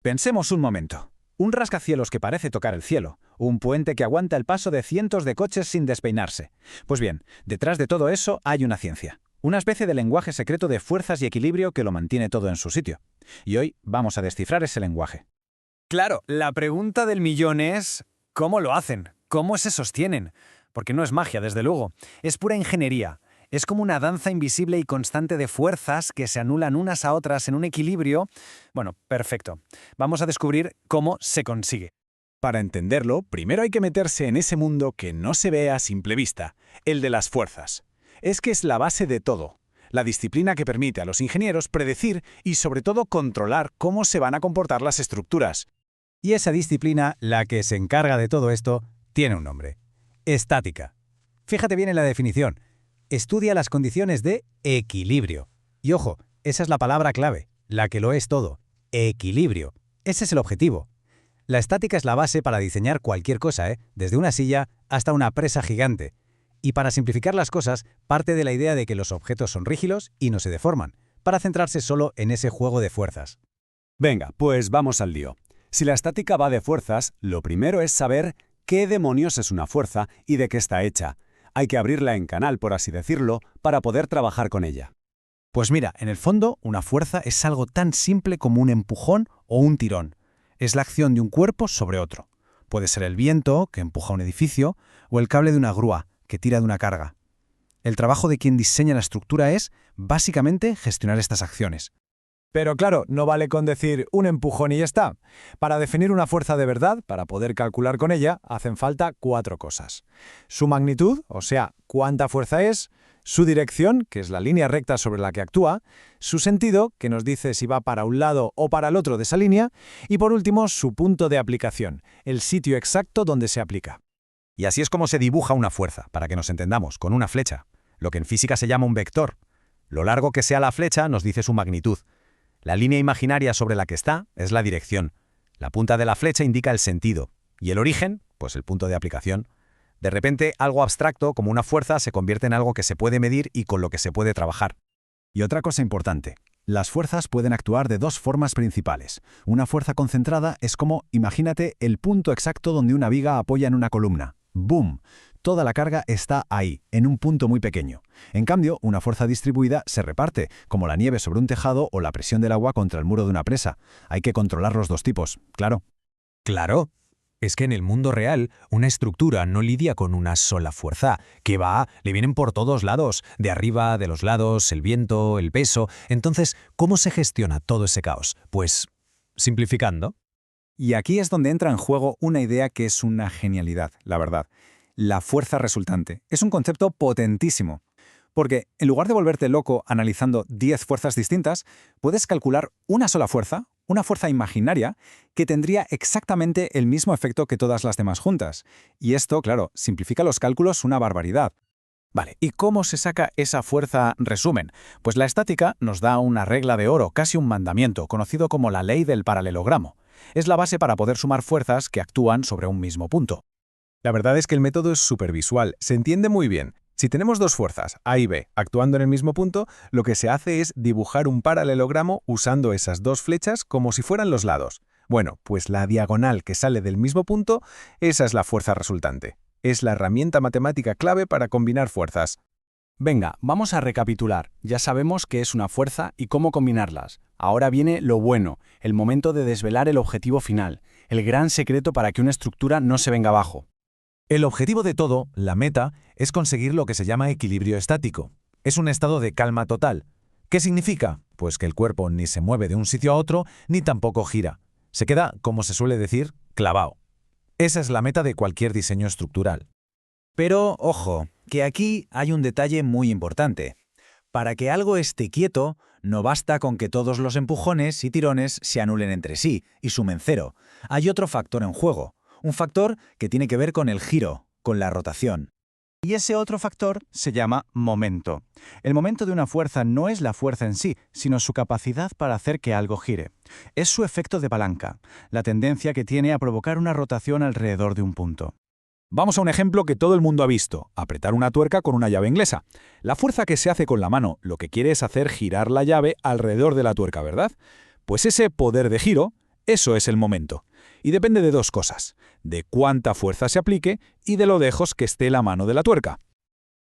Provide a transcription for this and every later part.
Pensemos un momento. Un rascacielos que parece tocar el cielo, un puente que aguanta el paso de cientos de coches sin despeinarse. Pues bien, detrás de todo eso hay una ciencia, una especie de lenguaje secreto de fuerzas y equilibrio que lo mantiene todo en su sitio. Y hoy vamos a descifrar ese lenguaje. Claro, la pregunta del millón es ¿cómo lo hacen? ¿Cómo se sostienen? Porque no es magia, desde luego. Es pura ingeniería. Es como una danza invisible y constante de fuerzas que se anulan unas a otras en un equilibrio. Bueno, perfecto. Vamos a descubrir cómo se consigue. Para entenderlo, primero hay que meterse en ese mundo que no se ve a simple vista, el de las fuerzas. Es que es la base de todo, la disciplina que permite a los ingenieros predecir y sobre todo controlar cómo se van a comportar las estructuras. Y esa disciplina, la que se encarga de todo esto, tiene un nombre: estática. Fíjate bien en la definición. Estudia las condiciones de equilibrio. Y ojo, esa es la palabra clave, la que lo es todo. Equilibrio. Ese es el objetivo. La estática es la base para diseñar cualquier cosa, desde una silla hasta una presa gigante. Y para simplificar las cosas, parte de la idea de que los objetos son rígidos y no se deforman, para centrarse solo en ese juego de fuerzas. Venga, pues vamos al lío. Si la estática va de fuerzas, lo primero es saber qué demonios es una fuerza y de qué está hecha. Hay que abrirla en canal, por así decirlo, para poder trabajar con ella. Pues mira, en el fondo, una fuerza es algo tan simple como un empujón o un tirón. Es la acción de un cuerpo sobre otro. Puede ser el viento, que empuja un edificio, o el cable de una grúa, que tira de una carga. El trabajo de quien diseña la estructura es, básicamente, gestionar estas acciones. Pero claro, no vale con decir un empujón y ya está. Para definir una fuerza de verdad, para poder calcular con ella, hacen falta 4 cosas. Su magnitud, o sea, cuánta fuerza es; su dirección, que es la línea recta sobre la que actúa; su sentido, que nos dice si va para un lado o para el otro de esa línea; y por último, su punto de aplicación, el sitio exacto donde se aplica. Y así es como se dibuja una fuerza, para que nos entendamos, con una flecha, lo que en física se llama un vector. Lo largo que sea la flecha nos dice su magnitud. La línea imaginaria sobre la que está es la dirección. La punta de la flecha indica el sentido. Y el origen, pues el punto de aplicación. De repente, algo abstracto, como una fuerza, se convierte en algo que se puede medir y con lo que se puede trabajar. Y otra cosa importante. Las fuerzas pueden actuar de 2 formas principales. Una fuerza concentrada es como, imagínate, el punto exacto donde una viga apoya en una columna. ¡Boom! Toda la carga está ahí, en un punto muy pequeño. En cambio, una fuerza distribuida se reparte, como la nieve sobre un tejado o la presión del agua contra el muro de una presa. Hay que controlar los 2 tipos, claro. Claro. Es que en el mundo real, una estructura no lidia con una sola fuerza, que le vienen por todos lados, de arriba, de los lados, el viento, el peso. Entonces, ¿cómo se gestiona todo ese caos? Pues, simplificando. Y aquí es donde entra en juego una idea que es una genialidad, la verdad. La fuerza resultante. Es un concepto potentísimo. Porque, en lugar de volverte loco analizando 10 fuerzas distintas, puedes calcular una sola fuerza, una fuerza imaginaria, que tendría exactamente el mismo efecto que todas las demás juntas. Y esto, claro, simplifica los cálculos una barbaridad. Vale, ¿y cómo se saca esa fuerza resumen? Pues la estática nos da una regla de oro, casi un mandamiento, conocido como la ley del paralelogramo. Es la base para poder sumar fuerzas que actúan sobre un mismo punto. La verdad es que el método es súper visual, se entiende muy bien. Si tenemos 2 fuerzas, A y B, actuando en el mismo punto, lo que se hace es dibujar un paralelogramo usando esas 2 flechas como si fueran los lados. Bueno, pues la diagonal que sale del mismo punto, esa es la fuerza resultante. Es la herramienta matemática clave para combinar fuerzas. Venga, vamos a recapitular. Ya sabemos qué es una fuerza y cómo combinarlas. Ahora viene lo bueno, el momento de desvelar el objetivo final, el gran secreto para que una estructura no se venga abajo. El objetivo de todo, la meta, es conseguir lo que se llama equilibrio estático. Es un estado de calma total. ¿Qué significa? Pues que el cuerpo ni se mueve de un sitio a otro, ni tampoco gira. Se queda, como se suele decir, clavado. Esa es la meta de cualquier diseño estructural. Pero, ojo, que aquí hay un detalle muy importante. Para que algo esté quieto, no basta con que todos los empujones y tirones se anulen entre sí y sumen 0. Hay otro factor en juego. Un factor que tiene que ver con el giro, con la rotación. Y ese otro factor se llama momento. El momento de una fuerza no es la fuerza en sí, sino su capacidad para hacer que algo gire. Es su efecto de palanca, la tendencia que tiene a provocar una rotación alrededor de un punto. Vamos a un ejemplo que todo el mundo ha visto: apretar una tuerca con una llave inglesa. La fuerza que se hace con la mano lo que quiere es hacer girar la llave alrededor de la tuerca, ¿verdad? Pues ese poder de giro, Eso es el momento. Y depende de dos cosas, de cuánta fuerza se aplique y de lo lejos que esté la mano de la tuerca.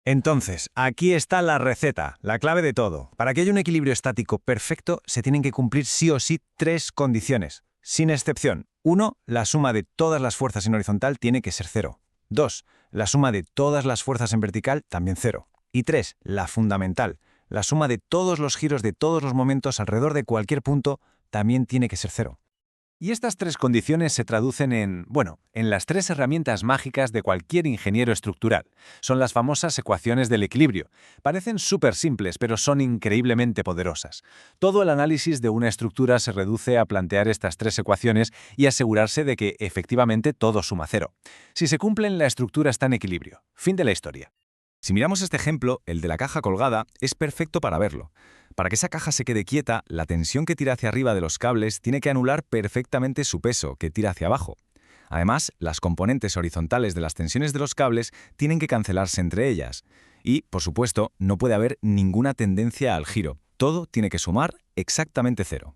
Entonces, aquí está la receta, la clave de todo. Para que haya un equilibrio estático perfecto, se tienen que cumplir sí o sí 3 condiciones, sin excepción. 1. La suma de todas las fuerzas en horizontal tiene que ser 0. 2. La suma de todas las fuerzas en vertical también 0. Y 3. La fundamental. La suma de todos los giros de todos los momentos alrededor de cualquier punto también tiene que ser 0. Y estas 3 condiciones se traducen en las 3 herramientas mágicas de cualquier ingeniero estructural. Son las famosas ecuaciones del equilibrio. Parecen súper simples, pero son increíblemente poderosas. Todo el análisis de una estructura se reduce a plantear estas 3 ecuaciones y asegurarse de que efectivamente todo suma 0. Si se cumplen, la estructura está en equilibrio. Fin de la historia. Si miramos este ejemplo, el de la caja colgada, es perfecto para verlo. Para que esa caja se quede quieta, la tensión que tira hacia arriba de los cables tiene que anular perfectamente su peso, que tira hacia abajo. Además, las componentes horizontales de las tensiones de los cables tienen que cancelarse entre ellas. Y, por supuesto, no puede haber ninguna tendencia al giro. Todo tiene que sumar exactamente 0.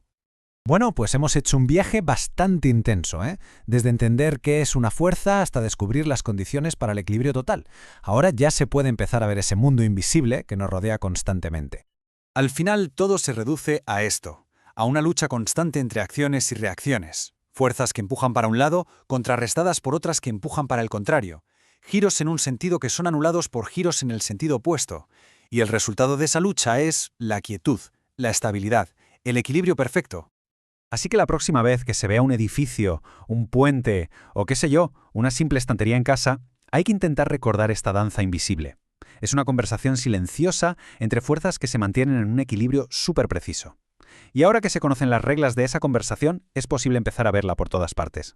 Bueno, pues hemos hecho un viaje bastante intenso, ¿eh? Desde entender qué es una fuerza hasta descubrir las condiciones para el equilibrio total. Ahora ya se puede empezar a ver ese mundo invisible que nos rodea constantemente. Al final todo se reduce a esto, a una lucha constante entre acciones y reacciones. Fuerzas que empujan para un lado, contrarrestadas por otras que empujan para el contrario. Giros en un sentido que son anulados por giros en el sentido opuesto. Y el resultado de esa lucha es la quietud, la estabilidad, el equilibrio perfecto. Así que la próxima vez que se vea un edificio, un puente o qué sé yo, una simple estantería en casa, hay que intentar recordar esta danza invisible. Es una conversación silenciosa entre fuerzas que se mantienen en un equilibrio súper preciso. Y ahora que se conocen las reglas de esa conversación, es posible empezar a verla por todas partes.